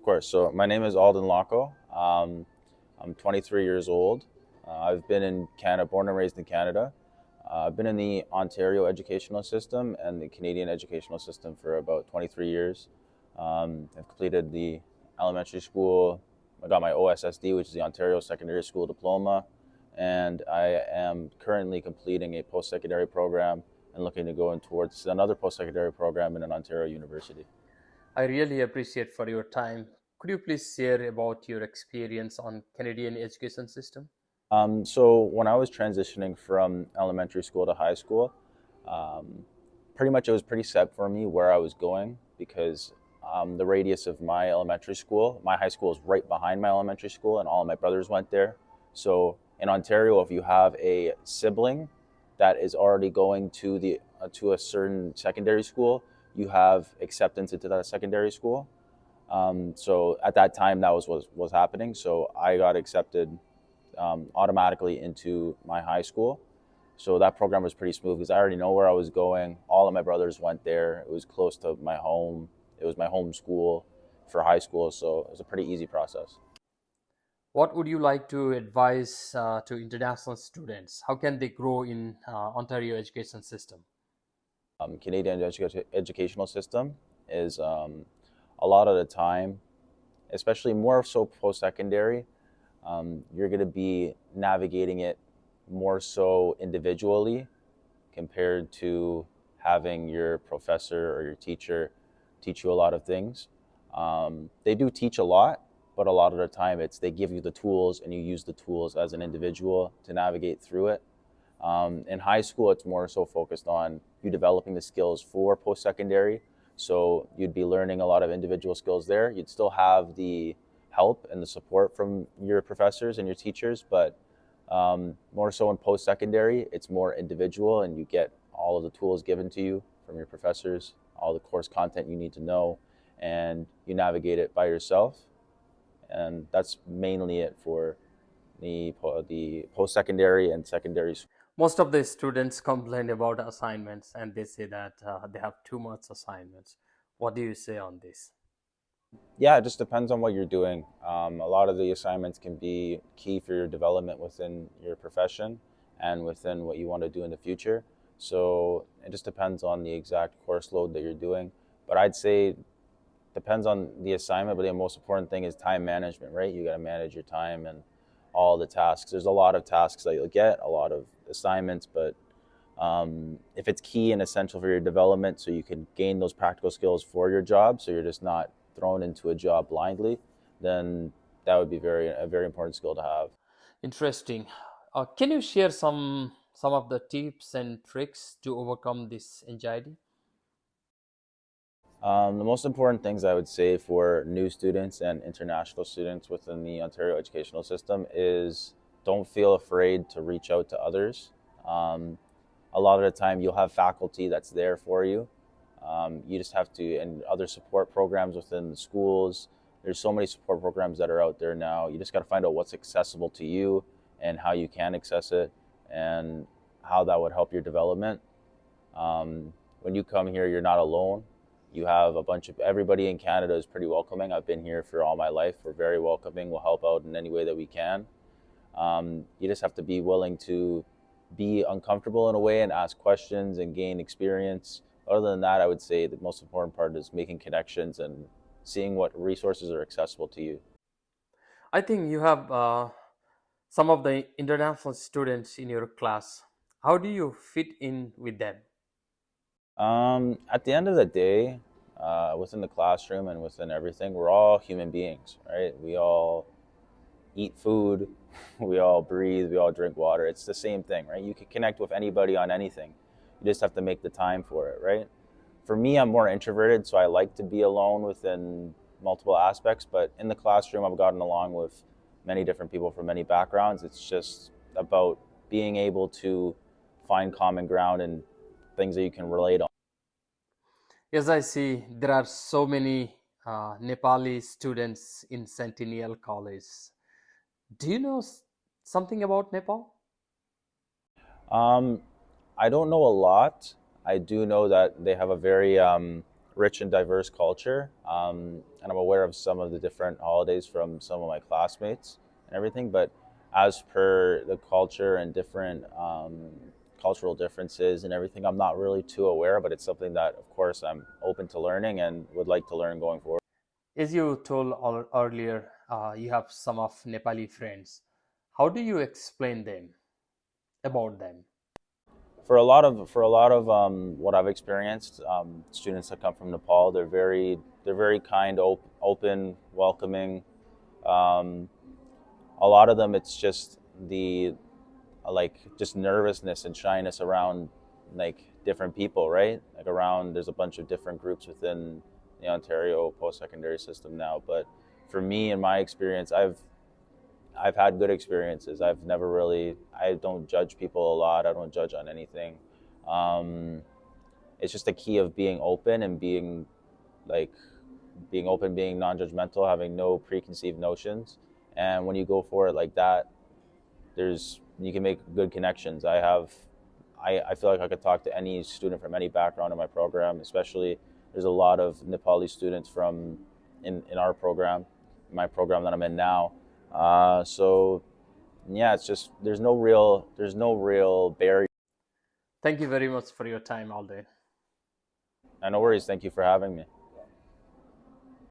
course. So my name is Alden. I'm 23 years old. I've been in Canada, born and raised in Canada. I've been in the Ontario educational system and the Canadian educational system for about 23 years. I've completed the elementary school. I got my OSSD, which is the Ontario Secondary School Diploma, and I am currently completing a post-secondary program and looking to go in towards another post-secondary program in an Ontario university. I really appreciate for your time. Could you please share about your experience on Canadian education system? So when I was transitioning from elementary school to high school, um, pretty much it was pretty set for me where I was going because the radius of my elementary school, my high school is right behind my elementary school, and all of my brothers went there. So in Ontario, if you have a sibling that is already going to a certain secondary school, you have acceptance into that secondary school. So at that time, that was happening. So I got accepted automatically into my high school. So that program was pretty smooth because I already know where I was going. All of my brothers went there. It was close to my home. It was my home school for high school, so it was a pretty easy process. What would you like to advise to international students? How can they grow in Ontario education system? Canadian educational system is a lot of the time, especially more so post secondary, you're going to be navigating it more so individually compared to having your professor or your teacher teach you a lot of things. They do teach a lot, but a lot of the time it's they give you the tools and you use the tools as an individual to navigate through it. In high school, it's more so focused on you developing the skills for post secondary. So you'd be learning a lot of individual skills there. You'd still have the help and the support from your professors and your teachers, but more so in post secondary, it's more individual and you get all of the tools given to you from your professors, all the course content you need to know, and you navigate it by yourself. And that's mainly it for the post secondary and secondary. Most of the students complain about assignments and they say that they have too much assignments. What do you say on this? Yeah, it just depends on what you're doing. A lot of the assignments can be key for your development within your profession and within what you want to do in the future. So it just depends on the exact course load that you're doing. But I'd say depends on the assignment, but the most important thing is time management, right? You got to manage your time and all the tasks. There's a lot of tasks that you'll get, a lot of assignments, but if it's key and essential for your development so you can gain those practical skills for your job so you're just not thrown into a job blindly, then that would be a very important skill to have. Interesting. Can you share some of the tips and tricks to overcome this anxiety? The most important things I would say for new students and international students within the Ontario educational system is don't feel afraid to reach out to others. Um, a lot of the time, you'll have faculty that's there for you. You just have to, and other support programs within the schools. There's so many support programs that are out there now. You just got to find out what's accessible to you and how you can access it and how that would help your development. When you come here, you're not alone. You have a bunch of everybody in Canada is pretty welcoming. I've been here for all my life. We're very welcoming. We'll help out in any way that we can. You just have to be willing to be uncomfortable in a way and ask questions and gain experience. Other than that, I would say the most important part is making connections and seeing what resources are accessible to you. I think you have some of the international students in your class. How do you fit in with them? At the end of the day, within the classroom and within everything, we're all human beings, right? We all eat food, we all breathe, we all drink water. It's the same thing, right? You can connect with anybody on anything. You just have to make the time for it, right? For me, I'm more introverted, so I like to be alone within multiple aspects. But in the classroom, I've gotten along with many different people from many backgrounds. It's just about being able to find common ground and things that you can relate on. Yes, I see. There are so many Nepali students in Centennial College. Do you know something about Nepal? Um, I don't know a lot. I do know that they have a very rich and diverse culture, and I'm aware of some of the different holidays from some of my classmates and everything. But as per the culture and different cultural differences and everything, I'm not really too aware. But it's something that, of course, I'm open to learning and would like to learn going forward. As you told earlier, you have some of Nepali friends. How do you explain them about them? For a lot of what I've experienced, students that come from Nepal, they're very kind, open, welcoming. Um, a lot of them, it's just the like just nervousness and shyness around like different people, right? Like around, there's a bunch of different groups within the Ontario post-secondary system now. But for me, in my experience, I've had good experiences. I've never really, I don't judge people a lot. I don't judge on anything. Um, it's just a key of being open and like being open, being non-judgmental, having no preconceived notions. And when you go for it like that, there's you can make good connections. I feel like I could talk to any student from any background in my program, especially there's a lot of Nepali students from in our program, my program that I'm in now. So yeah, it's just there's no real barrier. Thank you very much for your time, Alden. No worries. Thank you for having me.